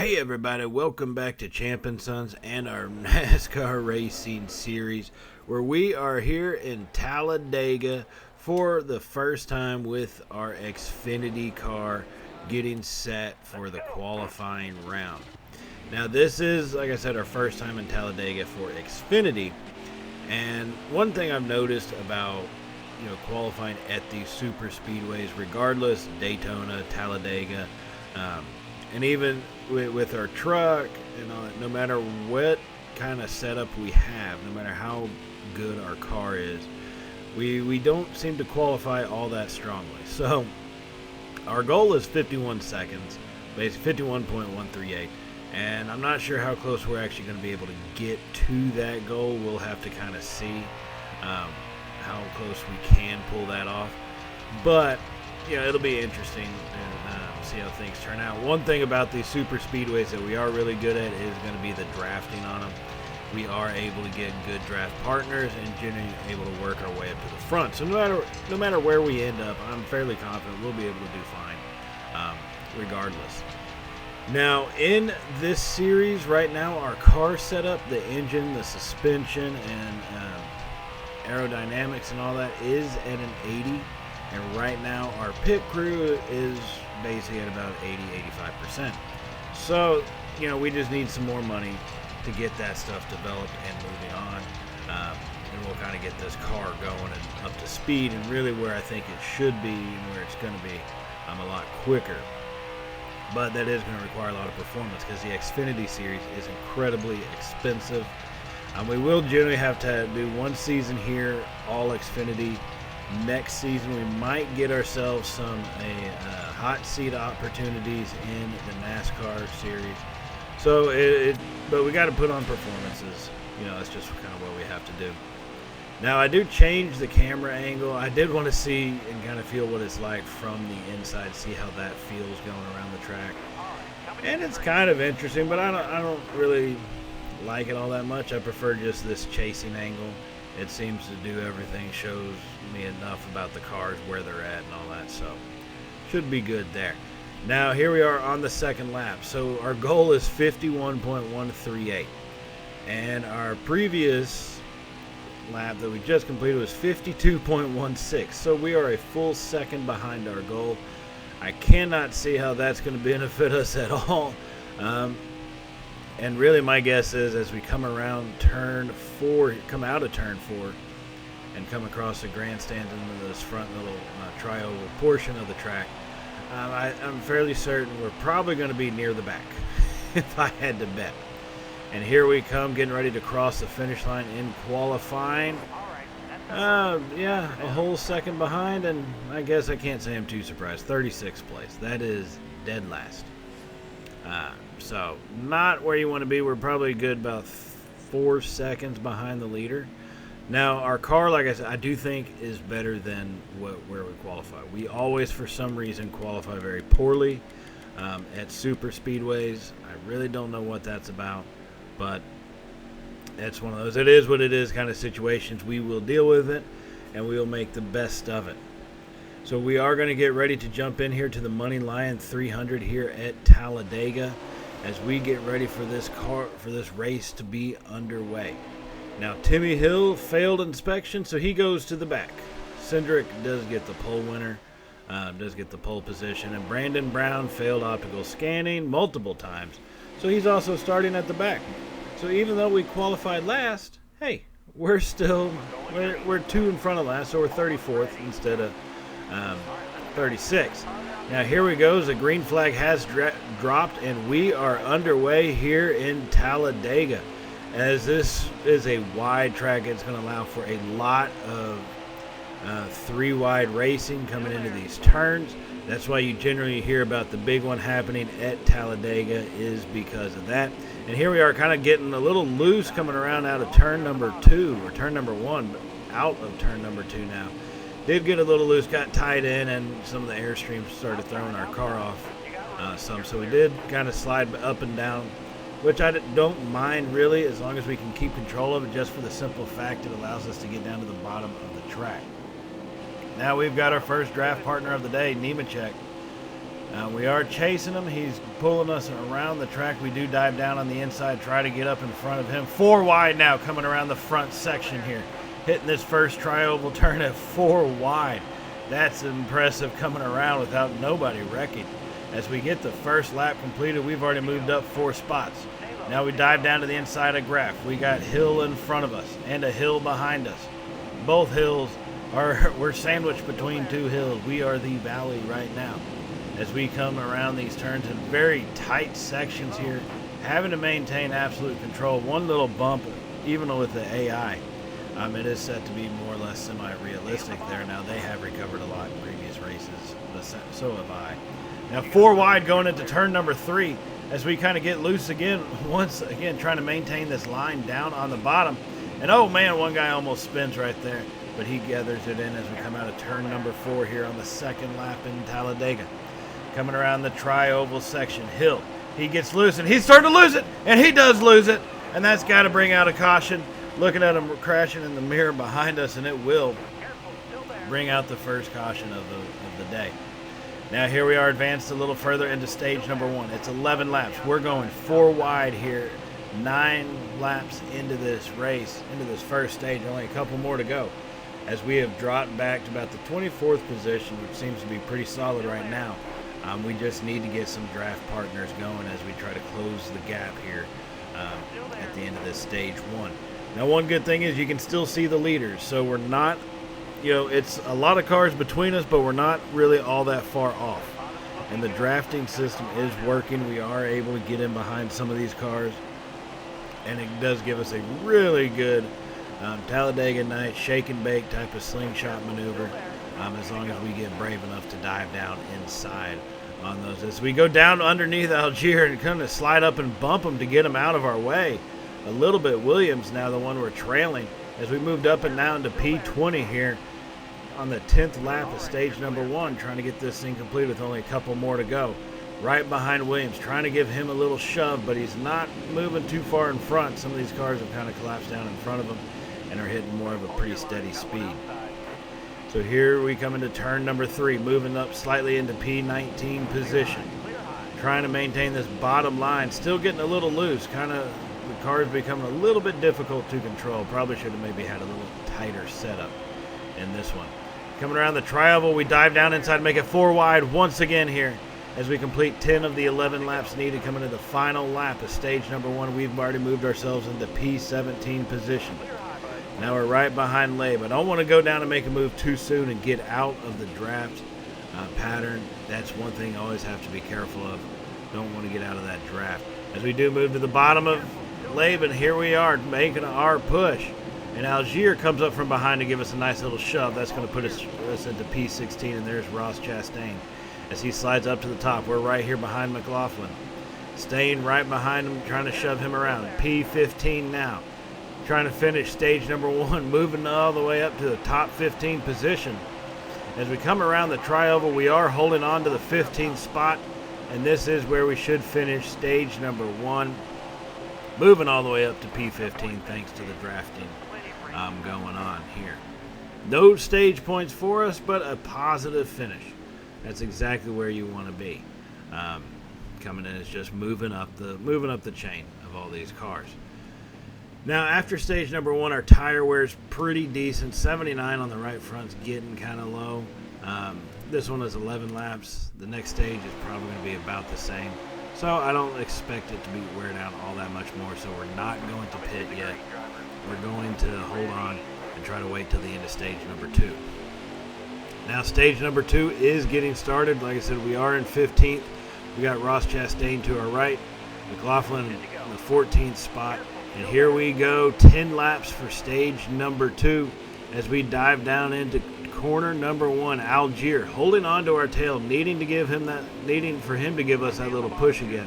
Hey everybody, welcome back to Champnsons and our NASCAR racing series, where we are here in Talladega for the first time with our Xfinity car getting set for the qualifying round. Now this is, like I said, our first time in Talladega for Xfinity, and one thing I've noticed about qualifying at these super speedways, regardless, Daytona, Talladega, and even with our truck, no matter what kind of setup we have, no matter how good our car is, we don't seem to qualify all that strongly. So our goal is 51 seconds, basically 51.138, and I'm not sure how close we're actually going to be able to get to that goal. We'll have to kind of see how close we can pull that off, but it'll be interesting and see how things turn out. One thing about these super speedways that we are really good at is going to be the drafting on them. We are able to get good draft partners and generally able to work our way up to the front. So no matter where we end up, I'm fairly confident we'll be able to do fine, regardless. Now in this series right now, our car setup, the engine, the suspension, and aerodynamics and all that is at an 80. And right now our pit crew is basically at about 80-85%. So, we just need some more money to get that stuff developed and moving on. And we'll kind of get this car going and up to speed and really where I think it should be and where it's going to be a lot quicker. But that is going to require a lot of performance because the Xfinity series is incredibly expensive. We will generally have to do one season here, all Xfinity. Next season we might get ourselves some hot seat opportunities in the NASCAR series. So but we got to put on performances. That's just kind of what we have to do. Now I do change the camera angle. I did want to see and kind of feel what it's like from the inside, see how that feels going around the track. And it's kind of interesting, but I don't really like it all that much. I prefer just this chasing angle. It seems to do everything, shows me enough about the cars, where they're at and all that, so should be good there. Now here we are on the second lap. So our goal is 51.138, and our previous lap that we just completed was 52.16, so we are a full second behind our goal. I cannot see how that's going to benefit us at all. And really my guess is as we come around turn 4, come out of turn 4 and come across the grandstand into this front little tri-oval portion of the track, I'm fairly certain we're probably going to be near the back if I had to bet. And here we come, getting ready to cross the finish line in qualifying. Yeah, a whole second behind, and I guess I can't say I'm too surprised. 36th place. That is dead last. So not where you want to be. We're probably good about 4 seconds behind the leader. Now our car, like I said, I do think is better than where we qualify. We always, for some reason, qualify very poorly at super speedways. I really don't know what that's about, but it's one of those, it is what it is kind of situations. We will deal with it and we will make the best of it. So we are going to get ready to jump in here to the Money Lion 300 here at Talladega as we get ready for this race to be underway. Now Timmy Hill failed inspection, so he goes to the back. Cindric does get the pole winner, does get the pole position, and Brandon Brown failed optical scanning multiple times, so he's also starting at the back. So even though we qualified last, hey, we're 2 in front of last, so we're 34th instead of 36. Now here we go. The green flag has dropped and we are underway here in Talladega. As this is a wide track, it's going to allow for a lot of 3-wide racing coming into these turns. That's why you generally hear about the big one happening at Talladega, is because of that. And here we are kind of getting a little loose coming around out of turn number 2 or turn number 1, but out of turn number 2 now. Did get a little loose, got tied in, and some of the airstreams started throwing our car off some. So we did kind of slide up and down, which I don't mind really, as long as we can keep control of it, just for the simple fact it allows us to get down to the bottom of the track. Now we've got our first draft partner of the day, Nemechek. We are chasing him. He's pulling us around the track. We do dive down on the inside, try to get up in front of him. 4 wide now, coming around the front section here. Hitting this first tri-oval turn at 4 wide. That's impressive, coming around without nobody wrecking. As we get the first lap completed, we've already moved up 4 spots. Now we dive down to the inside of Graph. We got hill in front of us and a hill behind us. Both hills we're sandwiched between 2 hills. We are the valley right now. As we come around these turns in very tight sections here, having to maintain absolute control. One little bump, even with the AI, it is set to be more or less semi-realistic there. Now they have recovered a lot in previous races, but so have I. Now 4 wide going into turn number 3 as we kind of get loose again, once again trying to maintain this line down on the bottom. And oh man, one guy almost spins right there, but he gathers it in as we come out of turn number 4 here on the second lap in Talladega. Coming around the tri-oval section, Hill. He gets loose, and he's starting to lose it, and he does lose it, and that's got to bring out a caution. Looking at him crashing in the mirror behind us, and it will bring out the first caution of the day. Now here we are advanced a little further into stage number 1. It's 11 laps. We're going 4 wide here, 9 laps into this race, into this first stage, only a couple more to go. As we have dropped back to about the 24th position, which seems to be pretty solid right now. We just need to get some draft partners going as we try to close the gap here at the end of this stage 1. Now, one good thing is you can still see the leaders, so we're not, it's a lot of cars between us, but we're not really all that far off. And the drafting system is working. We are able to get in behind some of these cars, and it does give us a really good Talladega night, shake and bake type of slingshot maneuver. As long as we get brave enough to dive down inside on those. As we go down underneath Algier and kind of slide up and bump them to get them out of our way. A little bit Williams now, the one we're trailing, as we moved up and now into P20 here on the 10th lap of stage number 1, trying to get this thing complete with only a couple more to go. Right behind Williams, trying to give him a little shove, but he's not moving too far in front. Some of these cars have kind of collapsed down in front of him and are hitting more of a pretty steady speed. So here we come into turn number 3, moving up slightly into P19 position. Trying to maintain this bottom line, still getting a little loose. Kind of the car's becoming a little bit difficult to control. Probably should have maybe had a little tighter setup in this one. Coming around the tri-oval, we dive down inside, make it 4 wide once again here as we complete 10 of the 11 laps needed. Coming to the final lap of stage number 1, we've already moved ourselves into P17 position. Now we're right behind Labe. I don't want to go down and make a move too soon and get out of the draft pattern. That's one thing I always have to be careful of. Don't want to get out of that draft. As we do move to the bottom of Labe, and here we are making our push. And Algier comes up from behind to give us a nice little shove. That's going to put us into P16, and there's Ross Chastain as he slides up to the top. We're right here behind McLaughlin. Staying right behind him, trying to shove him around. P15 now. Trying to finish stage number 1, moving all the way up to the top 15 position. As we come around the tri-oval, we are holding on to the 15th spot, and this is where we should finish stage number 1. Moving all the way up to P15 thanks to the drafting going on here. No stage points for us, but a positive finish. That's exactly where you want to be. Coming in is just moving up the chain of all these cars. Now, after stage number 1, our tire wear is pretty decent. 79 on the right front's getting kind of low. This one is 11 laps. The next stage is probably going to be about the same. So I don't expect it to be wear down all that much more. So we're not going to pit yet. We're going to hold on and try to wait till the end of stage number 2. Now, stage number 2 is getting started. Like I said, we are in 15th. We got Ross Chastain to our right. McLaughlin in the 14th spot. And here we go, 10 laps for stage number 2 as we dive down into corner number 1. Algier holding on to our tail, needing for him to give us that little push again,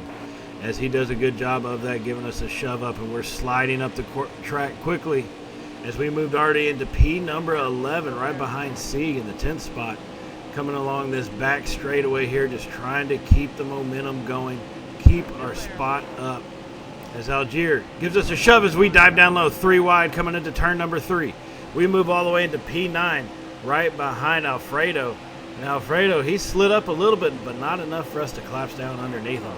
as he does a good job of that, giving us a shove up, and we're sliding up the track quickly as we moved already into P number 11, right behind Sieg in the 10th spot. Coming along this back straightaway here, just trying to keep the momentum going, keep our spot up. As Algier gives us a shove as we dive down low, 3 wide coming into turn number 3. We move all the way into P9, right behind Alfredo, Now Alfredo, he slid up a little bit, but not enough for us to collapse down underneath him.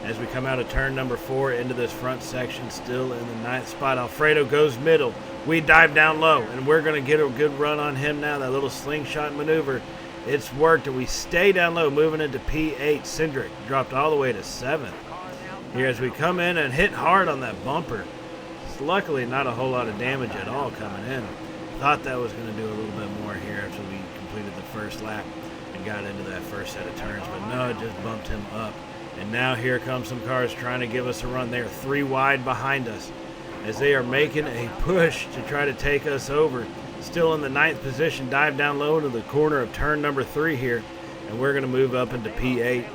As we come out of turn number 4 into this front section, still in the 9th spot, Alfredo goes middle. We dive down low, and we're going to get a good run on him now. That little slingshot maneuver, it's worked, and we stay down low, moving into P8. Cindric dropped all the way to 7th. Here as we come in and hit hard on that bumper. It's luckily not a whole lot of damage at all coming in. Thought that was going to do a little bit more here after we completed the first lap and got into that first set of turns, but no, it just bumped him up. And now here come some cars trying to give us a run. They're 3 wide behind us as they are making a push to try to take us over. Still in the 9th position, dive down low into the corner of turn number 3 here, and we're going to move up into P8.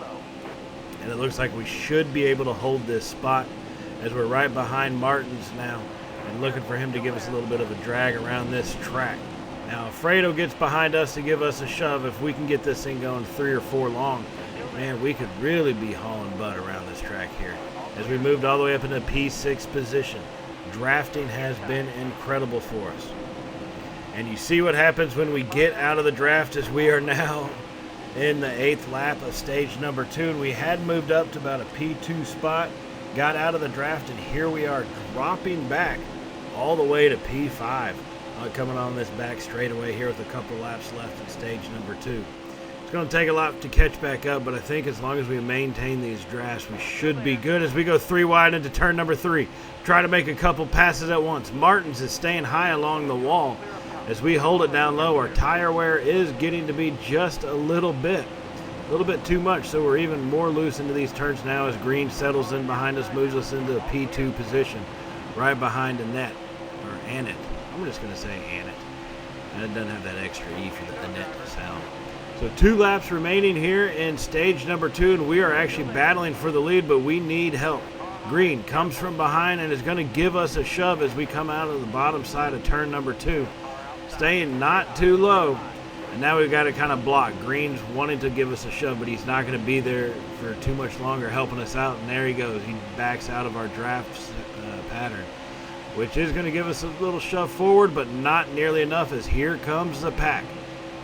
And it looks like we should be able to hold this spot as we're right behind Martins now and looking for him to give us a little bit of a drag around this track. Now Alfredo gets behind us to give us a shove. If we can get this thing going 3 or 4 long, man, we could really be hauling butt around this track here. As we moved all the way up into P6 position, drafting has been incredible for us. And you see what happens when we get out of the draft as we are now in the 8th lap of stage number 2. And we had moved up to about a P2 spot, got out of the draft, and here we are dropping back all the way to P5. Coming on this back straightaway here with a couple laps left in stage number 2. It's going to take a lot to catch back up, but I think as long as we maintain these drafts, we should be good as we go 3 wide into turn number 3. Try to make a couple passes at once. Martins is staying high along the wall. As we hold it down low, our tire wear is getting to be just a little bit too much, so we're even more loose into these turns now as Green settles in behind us, moves us into a P2 position, right behind Annette, or Annette. I'm just going to say Annette. And it doesn't have that extra E for the Annette sound. So 2 laps remaining here in stage number 2, and we are actually battling for the lead, but we need help. Green comes from behind and is going to give us a shove as we come out of the bottom side of turn number 2. Staying not too low, and now we've got to kind of block. Green's wanting to give us a shove, but he's not going to be there for too much longer helping us out, and there he goes. He backs out of our draft pattern, which is going to give us a little shove forward, but not nearly enough as here comes the pack.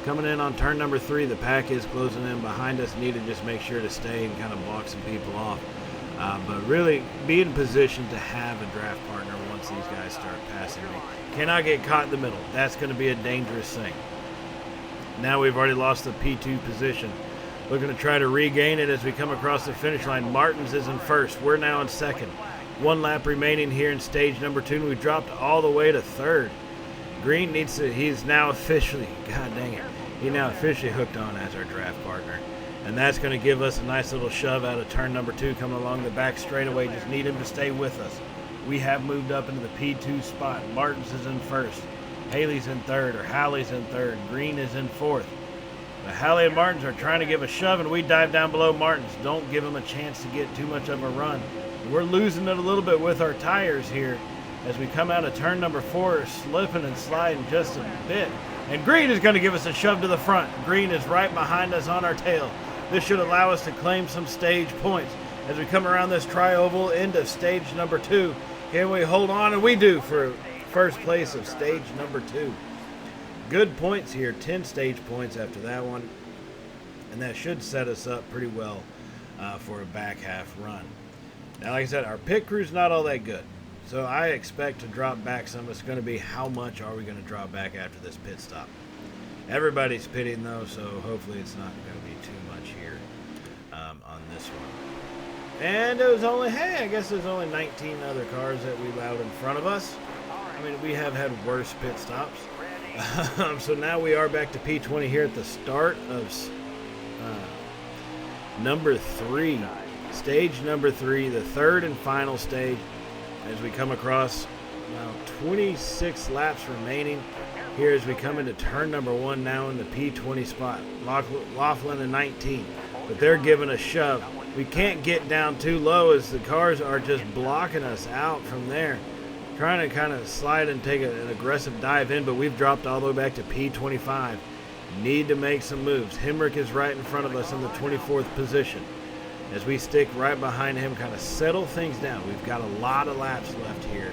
Coming in on turn number 3, the pack is closing in behind us. Need to just make sure to stay and kind of block some people off. But really be in position to have a draft partner once these guys start passing me. Cannot get caught in the middle. That's going to be a dangerous thing. Now we've already lost the P2 position. Looking to try to regain it as we come across the finish line. Martins is in first. We're now in second. 1 lap remaining here in stage number 2, and we dropped all the way to 3rd. Green needs to, he's now officially, god dang it, he now officially hooked on as our draft partner. And that's going to give us a nice little shove out of turn number 2 coming along the back straightaway. Just need him to stay with us. We have moved up into the P2 spot. Martins is in first. Haley's in third, or Halley's in third. Green is in fourth. But Halley and Martins are trying to give a shove, and we dive down below Martins. Don't give him a chance to get too much of a run. We're losing it a little bit with our tires here as we come out of turn number 4, slipping and sliding just a bit. And Green is going to give us a shove to the front. Green is right behind us on our tail. This should allow us to claim some stage points as we come around this tri-oval into stage number 2. Can we hold on? And we do for first place of stage number 2. Good points here, 10 stage points after that one. And that should set us up pretty well for a back half run. Now, like I said, our pit crew's not all that good. So I expect to drop back some. It's going to be how much are we going to drop back after this pit stop. Everybody's pitting though, so hopefully it's not going to be too much here on this one. And it was only, hey, I guess there's only 19 other cars that we allowed in front of us. I mean, we have had worse pit stops. So now we are back to P20 here at the start of number 3. Stage number 3, the third and final stage. As we come across now 26 laps remaining here as we come into turn number 1 now in the P20 spot. Laughlin in 19, but they're giving a shove. We can't get down too low as the cars are just blocking us out from there. Trying to kind of slide and take an aggressive dive in, but we've dropped all the way back to P25. Need to make some moves. Hemrick is right in front of us in the 24th position. As we stick right behind him, kind of settle things down. We've got a lot of laps left here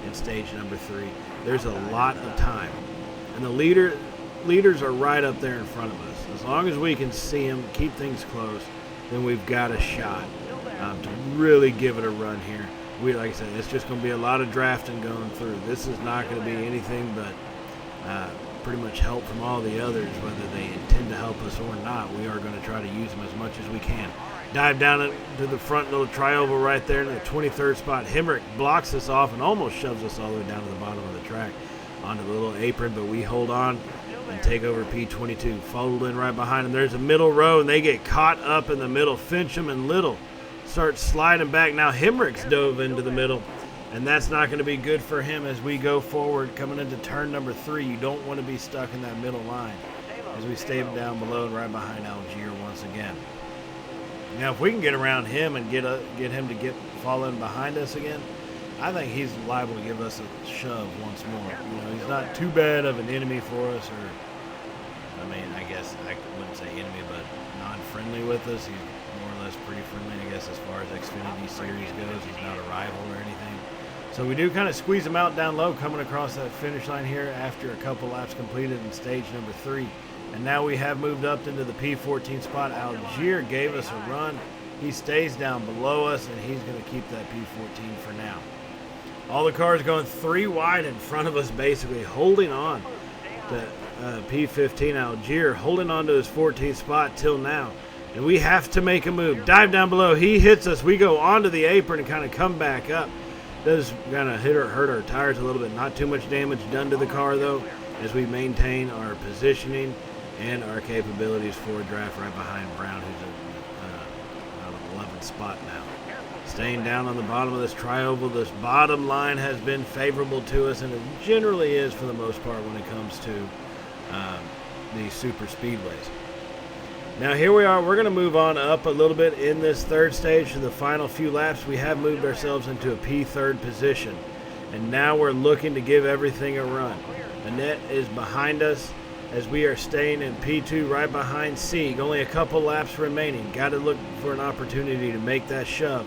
in stage number 3. There's a lot of time. And the leaders are right up there in front of us. As long as we can see him, keep things close, then we've got a shot to really give it a run here. Like I said, it's just going to be a lot of drafting going through. This is not going to be anything but pretty much help from all the others, whether they intend to help us or not. We are going to try to use them as much as we can. Dive down to the front little trioval right there in the 23rd spot. Hemrick blocks us off and almost shoves us all the way down to the bottom of the track onto the little apron, but we hold on and take over P22. Followed in right behind him. There's a middle row, and they get caught up in the middle. Fincham and Little start sliding back. Now Hemrick's dove into the middle, and that's not going to be good for him as we go forward. Coming into turn number 3, you don't want to be stuck in that middle line as we stay down below and right behind Algier once again. Now, if we can get around him and get him to fall in behind us again, I think he's liable to give us a shove once more. You know, he's not too bad of an enemy for us, or, I mean, I guess I wouldn't say enemy, but non-friendly with us. He's more or less pretty friendly, I guess, as far as Xfinity Series goes. He's not a rival or anything. So we do kind of squeeze him out down low, coming across that finish line here after a couple laps completed in stage number 3. And now we have moved up into the P14 spot. Algier gave us a run. He stays down below us, and he's going to keep that P14 for now. All the cars going 3 wide in front of us, basically holding on to P15. Algier holding on to his 14th spot till now. And we have to make a move. Dive down below. He hits us. We go onto the apron and kind of come back up. Does kind of hurt our tires a little bit. Not too much damage done to the car, though, as we maintain our positioning and our capabilities for a draft right behind Brown, who's on the 11th spot now. Staying down on the bottom of this trioval, this bottom line has been favorable to us, and it generally is for the most part when it comes to the super speedways. Now here we are. We're going to move on up a little bit in this third stage to the final few laps. We have moved ourselves into a P3 position, and now we're looking to give everything a run. Annette is behind us as we are staying in P2 right behind Sieg. Only a couple laps remaining. Got to look for an opportunity to make that shove.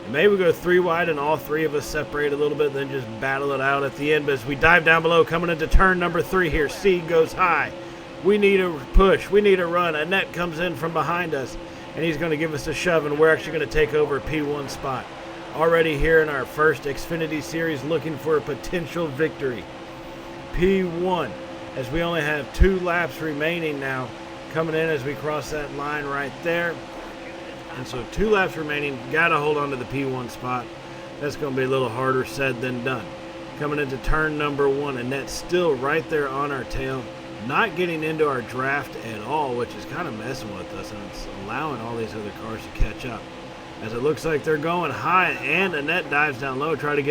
And maybe we go 3 wide and all 3 of us separate a little bit, then just battle it out at the end. But as we dive down below, coming into turn number 3 here, Sieg goes high. We need a push. We need a run. Annette comes in from behind us, and he's going to give us a shove, and we're actually going to take over a P1 spot. Already here in our first Xfinity Series, looking for a potential victory. P1, as we only have 2 laps remaining now, coming in as we cross that line right there. And so 2 laps remaining, got to hold on to the P1 spot. That's going to be a little harder said than done. Coming into turn number 1, and that's still right there on our tail. Not getting into our draft at all, which is kind of messing with us, and it's allowing all these other cars to catch up. As it looks like they're going high, and Annette dives down low, tries to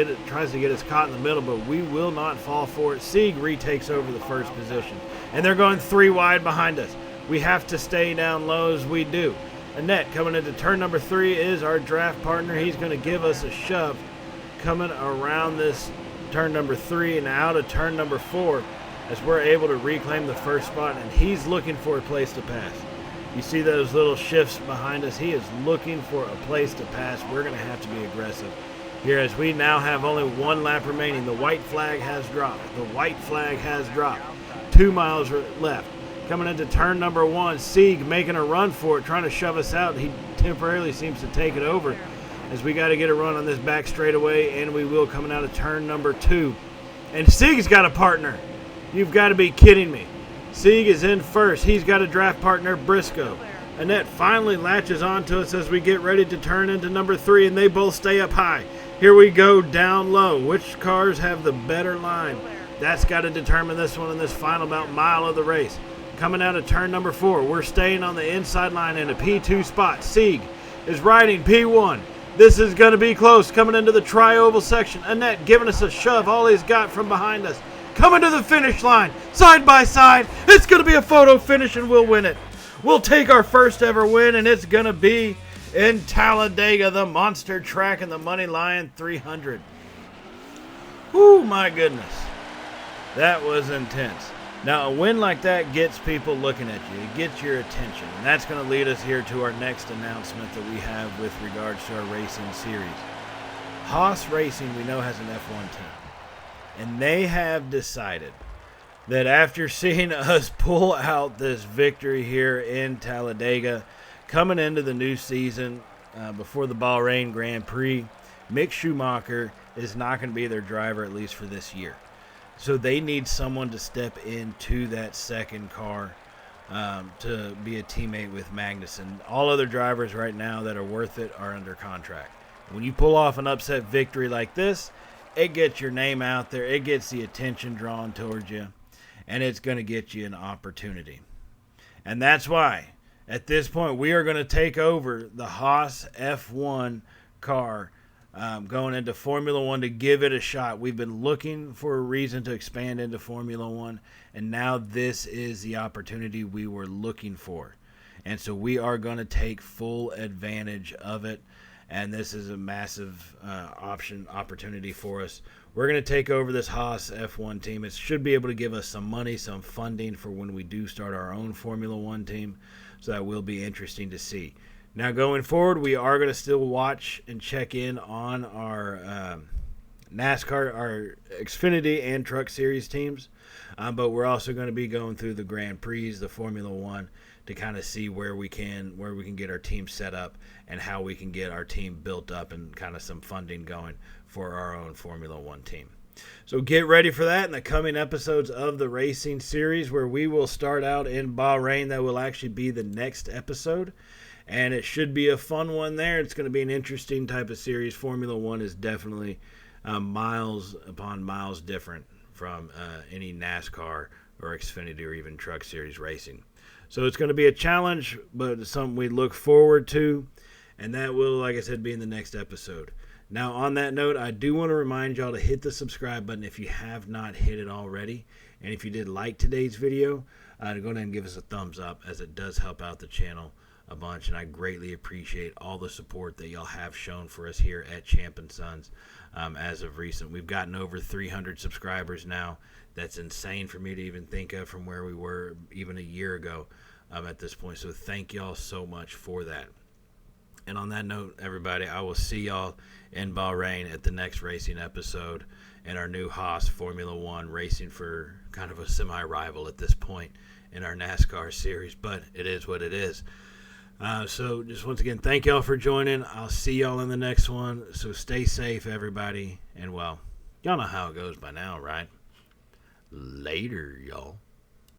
get us caught in the middle, but we will not fall for it. Sieg retakes over the first position, and they're going 3 wide behind us. We have to stay down low as we do. Annette coming into turn number 3 is our draft partner. He's going to give us a shove coming around this turn number 3 and out of turn number 4 as we're able to reclaim the first spot, and he's looking for a place to pass. You see those little shifts behind us? He is looking for a place to pass. We're going to have to be aggressive here as we now have only 1 lap remaining. The white flag has dropped. The white flag has dropped. 2 miles left. Coming into turn number 1, Sieg making a run for it, trying to shove us out. He temporarily seems to take it over as we got to get a run on this back straightaway, and we will coming out of turn number 2. And Sieg's got a partner. You've got to be kidding me. Sieg is in first. He's got a draft partner, Briscoe. Annette finally latches onto us as we get ready to turn into number 3, and they both stay up high. Here we go down low. Which cars have the better line? That's got to determine this one in this final about mile of the race. Coming out of turn number 4, we're staying on the inside line in a P2 spot. Sieg is riding P1. This is going to be close. Coming into the tri-oval section. Annette giving us a shove. All he's got from behind us. Coming to the finish line, side by side. It's going to be a photo finish, and we'll win it. We'll take our first ever win, and it's going to be in Talladega, the monster track, and the Money Lion 300. Whoo, my goodness. That was intense. Now, a win like that gets people looking at you. It gets your attention, and that's going to lead us here to our next announcement that we have with regards to our racing series. Haas Racing, we know, has an F1 team. And they have decided that after seeing us pull out this victory here in Talladega, coming into the new season before the Bahrain Grand Prix, Mick Schumacher is not going to be their driver, at least for this year. So they need someone to step into that second car to be a teammate with Magnussen. All other drivers right now that are worth it are under contract. When you pull off an upset victory like this, it gets your name out there. It gets the attention drawn towards you, and it's going to get you an opportunity. And that's why, at this point, we are going to take over the Haas F1 car going into Formula One to give it a shot. We've been looking for a reason to expand into Formula One, and now this is the opportunity we were looking for. And so we are going to take full advantage of it, and this is a massive opportunity for us. We're going to take over this Haas F1 team. It should be able to give us some money, some funding for when we do start our own Formula One team, so that will be interesting to see. Now, going forward, we are going to still watch and check in on our NASCAR, our Xfinity and Truck Series teams, but we're also going to be going through the Grand Prix, the Formula One, to kind of see where we can get our team set up and how we can get our team built up and kind of some funding going for our own Formula One team. So get ready for that in the coming episodes of the Racing Series, where we will start out in Bahrain. That will actually be the next episode. And it should be a fun one there. It's going to be an interesting type of series. Formula One is definitely miles upon miles different from any NASCAR or Xfinity or even Truck Series racing. So it's going to be a challenge, but it's something we look forward to. And that will, like I said, be in the next episode. Now, on that note, I do want to remind y'all to hit the subscribe button if you have not hit it already. And if you did like today's video, go ahead and give us a thumbs up, as it does help out the channel a bunch, and I greatly appreciate all the support that y'all have shown for us here at Champnsons as of recent. We've gotten over 300 subscribers now. That's insane for me to even think of from where we were even a year ago at this point. So thank y'all so much for that. And on that note, everybody, I will see y'all in Bahrain at the next racing episode in our new Haas Formula One, racing for kind of a semi-rival at this point in our NASCAR series, but it is what it is. So just once again, thank y'all for joining. I'll see y'all in the next one. So stay safe, everybody. And, well, y'all know how it goes by now, right? Later, y'all.